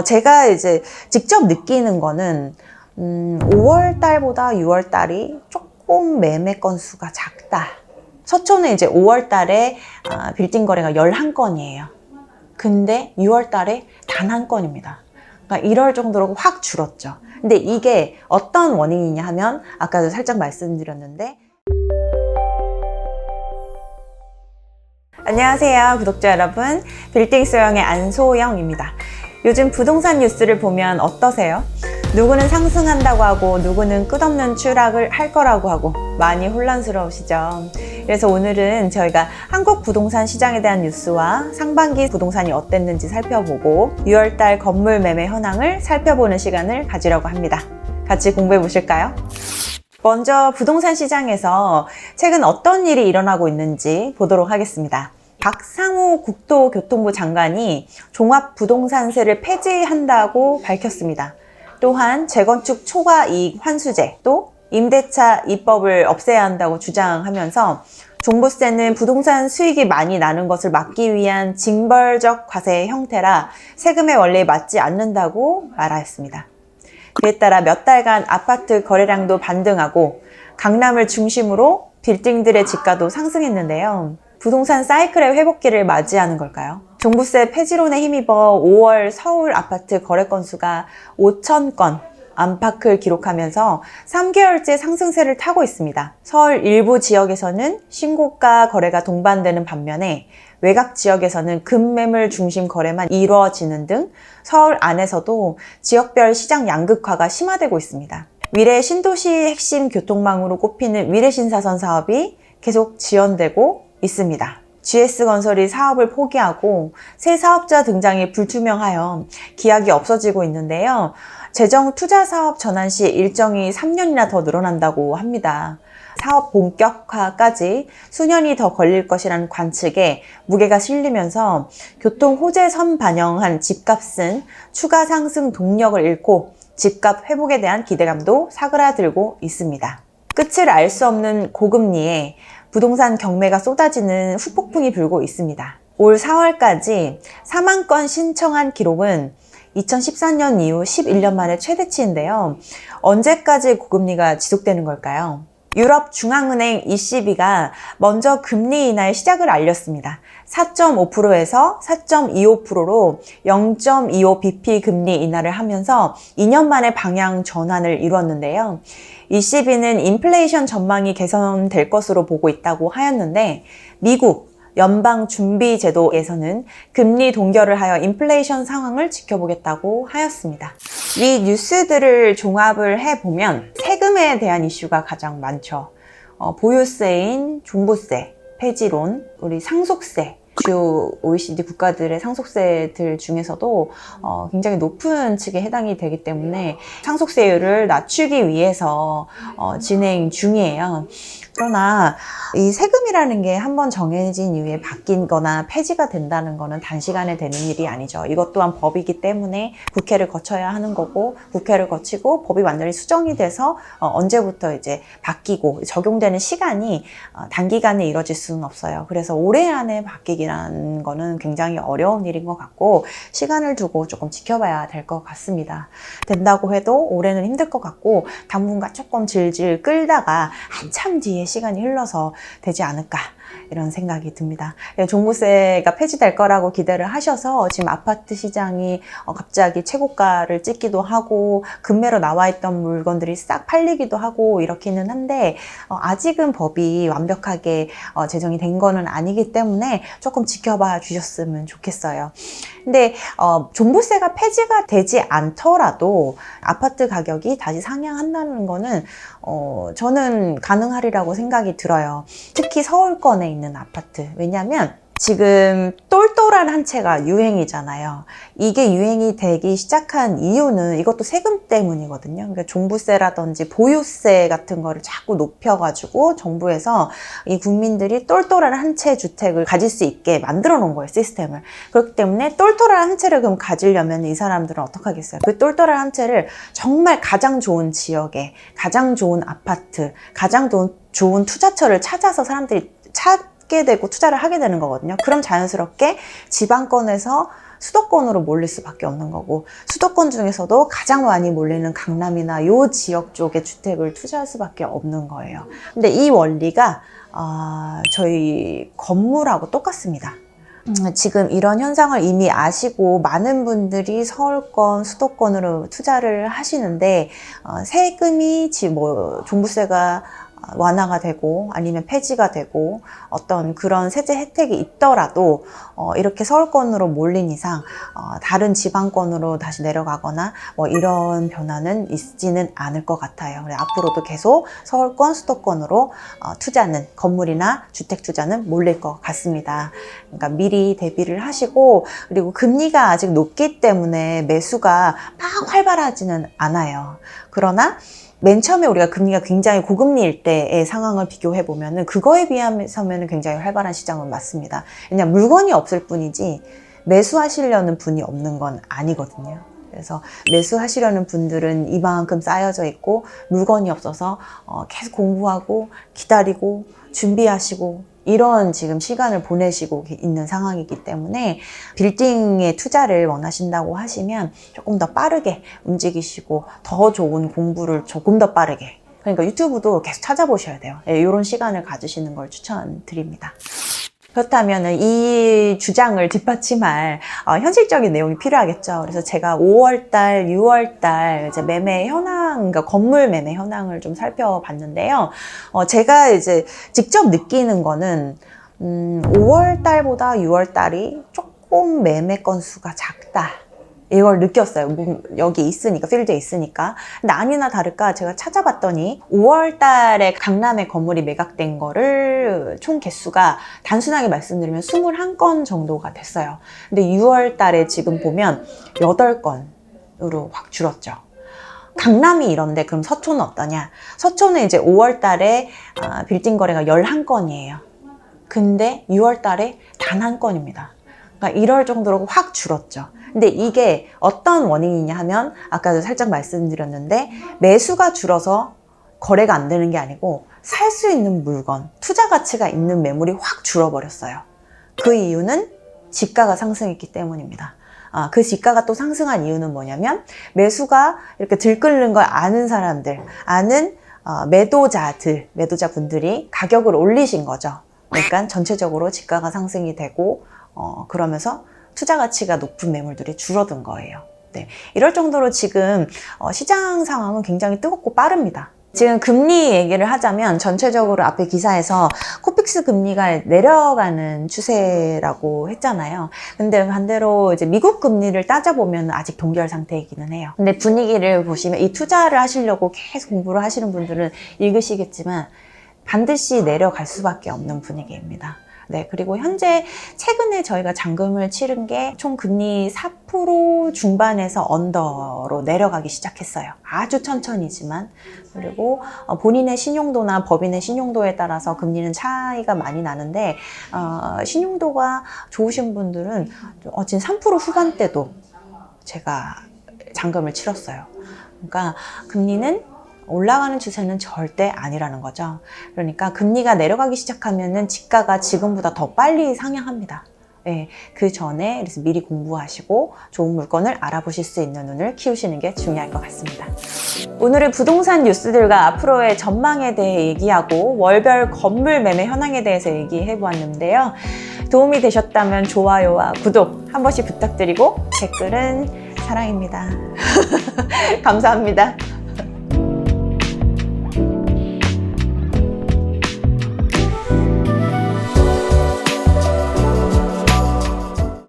제가 이제 직접 느끼는 거는 5월 달보다 6월 달이 조금 매매 건수가 작다. 서초는 이제 5월 달에 빌딩 거래가 11건이에요. 근데 6월 달에 단 한 건입니다. 그러니까 이럴 정도로 확 줄었죠. 근데 이게 어떤 원인이냐 하면 아까도 살짝 말씀드렸는데, 안녕하세요 구독자 여러분, 빌딩 소영의 안소영입니다. 요즘 부동산 뉴스를 보면 어떠세요? 누구는 상승한다고 하고 누구는 끝없는 추락을 할 거라고 하고 많이 혼란스러우시죠? 그래서 오늘은 저희가 한국 부동산 시장에 대한 뉴스와 상반기 부동산이 어땠는지 살펴보고 6월달 건물 매매 현황을 살펴보는 시간을 가지려고 합니다. 같이 공부해 보실까요? 먼저 부동산 시장에서 최근 어떤 일이 일어나고 있는지 보도록 하겠습니다. 박상우 국토교통부 장관이 종합부동산세를 폐지한다고 밝혔습니다. 또한 재건축 초과이익 환수제, 또 임대차 입법을 없애야 한다고 주장하면서 종부세는 부동산 수익이 많이 나는 것을 막기 위한 징벌적 과세 형태라 세금의 원리에 맞지 않는다고 말하였습니다. 그에 따라 몇 달간 아파트 거래량도 반등하고 강남을 중심으로 빌딩들의 지가도 상승했는데요. 부동산 사이클의 회복기를 맞이하는 걸까요? 종부세 폐지론에 힘입어 5월 서울 아파트 거래 건수가 5,000건 안팎을 기록하면서 3개월째 상승세를 타고 있습니다. 서울 일부 지역에서는 신고가 거래가 동반되는 반면에 외곽 지역에서는 급매물 중심 거래만 이루어지는 등 서울 안에서도 지역별 시장 양극화가 심화되고 있습니다. 미래 신도시 핵심 교통망으로 꼽히는 위례신사선 사업이 계속 지연되고 있습니다. GS건설이 사업을 포기하고 새 사업자 등장이 불투명하여 기약이 없어지고 있는데요. 재정 투자 사업 전환 시 일정이 3년이나 더 늘어난다고 합니다. 사업 본격화까지 수년이 더 걸릴 것이라는 관측에 무게가 실리면서 교통 호재선 반영한 집값은 추가 상승 동력을 잃고 집값 회복에 대한 기대감도 사그라들고 있습니다. 끝을 알 수 없는 고금리에 부동산 경매가 쏟아지는 후폭풍이 불고 있습니다. 올 4월까지 4만 건 신청한 기록은 2014년 이후 11년 만에 최대치인데요. 언제까지 고금리가 지속되는 걸까요? 유럽 중앙은행 ECB가 먼저 금리 인하의 시작을 알렸습니다. 4.5%에서 4.25%로 0.25bp 금리 인하를 하면서 2년 만에 방향 전환을 이루었는데요. ECB는 인플레이션 전망이 개선될 것으로 보고 있다고 하였는데, 미국 연방준비제도에서는 금리 동결을 하여 인플레이션 상황을 지켜보겠다고 하였습니다. 이 뉴스들을 종합을 해보면 세금에 대한 이슈가 가장 많죠. 보유세인 종부세, 폐지론, 우리 상속세, 주요 OECD 국가들의 상속세들 중에서도 굉장히 높은 측에 해당이 되기 때문에 상속세율을 낮추기 위해서 진행 중이에요. 그러나 이 세금이라는 게 한번 정해진 이후에 바뀐 거나 폐지가 된다는 거는 단시간에 되는 일이 아니죠. 이것 또한 법이기 때문에 국회를 거쳐야 하는 거고, 국회를 거치고 법이 완전히 수정이 돼서 언제부터 이제 바뀌고 적용되는 시간이 단기간에 이뤄질 수는 없어요. 그래서 올해 안에 바뀌기라는 거는 굉장히 어려운 일인 것 같고, 시간을 두고 조금 지켜봐야 될 것 같습니다. 된다고 해도 올해는 힘들 것 같고, 당분간 조금 질질 끌다가 한참 뒤에 시간이 흘러서 되지 않을까, 이런 생각이 듭니다. 종부세가 폐지될 거라고 기대를 하셔서 지금 아파트 시장이 갑자기 최고가를 찍기도 하고 급매로 나와 있던 물건들이 싹 팔리기도 하고 이렇기는 한데, 아직은 법이 완벽하게 제정이 된 거는 아니기 때문에 조금 지켜봐 주셨으면 좋겠어요. 근데 종부세가 폐지가 되지 않더라도 아파트 가격이 다시 상향한다는 거는 저는 가능하리라고 생각이 들어요. 특히 서울권에 있는 아파트. 왜냐하면 지금 똘똘한 한 채가 유행이잖아요. 이게 유행이 되기 시작한 이유는 이것도 세금 때문이거든요. 그러니까 종부세라든지 보유세 같은 거를 자꾸 높여가지고 정부에서 이 국민들이 똘똘한 한 채 주택을 가질 수 있게 만들어 놓은 거예요, 시스템을. 그렇기 때문에 똘똘한 한 채를 그럼 가지려면 이 사람들은 어떡하겠어요? 그 똘똘한 한 채를 정말 가장 좋은 지역에, 가장 좋은 아파트, 가장 좋은 투자처를 찾아서 사람들이 찾게 되고 투자를 하게 되는 거거든요. 그럼 자연스럽게 지방권에서 수도권으로 몰릴 수밖에 없는 거고, 수도권 중에서도 가장 많이 몰리는 강남이나 요 지역 쪽에 주택을 투자할 수밖에 없는 거예요. 근데 이 원리가 저희 건물하고 똑같습니다. 지금 이런 현상을 이미 아시고 많은 분들이 서울권, 수도권으로 투자를 하시는데, 세금이 종부세가 완화가 되고 아니면 폐지가 되고 어떤 그런 세제 혜택이 있더라도 이렇게 서울권으로 몰린 이상 다른 지방권으로 다시 내려가거나 이런 변화는 있지는 않을 것 같아요. 앞으로도 계속 서울권, 수도권으로 투자는, 건물이나 주택 투자는 몰릴 것 같습니다. 그러니까 미리 대비를 하시고, 그리고 금리가 아직 높기 때문에 매수가 막 활발하지는 않아요. 그러나 맨 처음에 우리가 금리가 굉장히 고금리일 때의 상황을 비교해 보면은 그거에 비하면은 굉장히 활발한 시장은 맞습니다. 왜냐면 물건이 없을 뿐이지 매수하시려는 분이 없는 건 아니거든요. 그래서 매수하시려는 분들은 이만큼 쌓여져 있고 물건이 없어서 계속 공부하고 기다리고 준비하시고 이런 지금 시간을 보내시고 있는 상황이기 때문에 빌딩에 투자를 원하신다고 하시면 조금 더 빠르게 움직이시고 더 좋은 공부를 조금 더 빠르게, 그러니까 유튜브도 계속 찾아보셔야 돼요. 이런 시간을 가지시는 걸 추천드립니다. 그렇다면 이 주장을 뒷받침할 현실적인 내용이 필요하겠죠. 그래서 제가 5월달, 6월달 이제 매매 현황, 그러니까 건물 매매 현황을 좀 살펴봤는데요. 제가 이제 직접 느끼는 거는 5월달보다 6월달이 조금 매매 건수가 작다. 이걸 느꼈어요. 여기 있으니까, 필드에 있으니까. 근데 아니나 다를까 제가 찾아봤더니 5월 달에 강남에 건물이 매각된 거를 총 개수가 단순하게 말씀드리면 21건 정도가 됐어요. 근데 6월 달에 지금 보면 8건으로 확 줄었죠. 강남이 이런데 그럼 서초는 어떠냐? 서초는 이제 5월 달에 빌딩 거래가 11건이에요. 근데 6월 달에 단 1건입니다. 그러니까 이럴 정도로 확 줄었죠. 근데 이게 어떤 원인이냐 하면 아까도 살짝 말씀드렸는데, 매수가 줄어서 거래가 안 되는 게 아니고 살 수 있는 물건, 투자 가치가 있는 매물이 확 줄어버렸어요. 그 이유는 지가가 상승했기 때문입니다. 그 지가가 또 상승한 이유는 뭐냐면, 매수가 이렇게 들끓는 걸 아는 사람들, 아는 매도자분들이 가격을 올리신 거죠. 그러니까 전체적으로 지가가 상승이 되고 그러면서 투자 가치가 높은 매물들이 줄어든 거예요. 네, 이럴 정도로 지금 시장 상황은 굉장히 뜨겁고 빠릅니다. 지금 금리 얘기를 하자면 전체적으로 앞에 기사에서 코픽스 금리가 내려가는 추세라고 했잖아요. 근데 반대로 이제 미국 금리를 따져보면 아직 동결 상태이기는 해요. 근데 분위기를 보시면 이 투자를 하시려고 계속 공부를 하시는 분들은 읽으시겠지만 반드시 내려갈 수밖에 없는 분위기입니다. 네, 그리고 현재 최근에 저희가 잔금을 치른 게 총 금리 4% 중반에서 언더로 내려가기 시작했어요. 아주 천천히지만. 그리고 본인의 신용도나 법인의 신용도에 따라서 금리는 차이가 많이 나는데, 신용도가 좋으신 분들은 지금 3% 후반대도 제가 잔금을 치렀어요. 그러니까 금리는 올라가는 추세는 절대 아니라는 거죠. 그러니까 금리가 내려가기 시작하면은 지가가 지금보다 더 빨리 상향합니다. 네, 그 전에 그래서 미리 공부하시고 좋은 물건을 알아보실 수 있는 눈을 키우시는 게 중요할 것 같습니다. 오늘은 부동산 뉴스들과 앞으로의 전망에 대해 얘기하고 월별 건물 매매 현황에 대해서 얘기해 보았는데요. 도움이 되셨다면 좋아요와 구독 한 번씩 부탁드리고, 댓글은 사랑입니다. 감사합니다.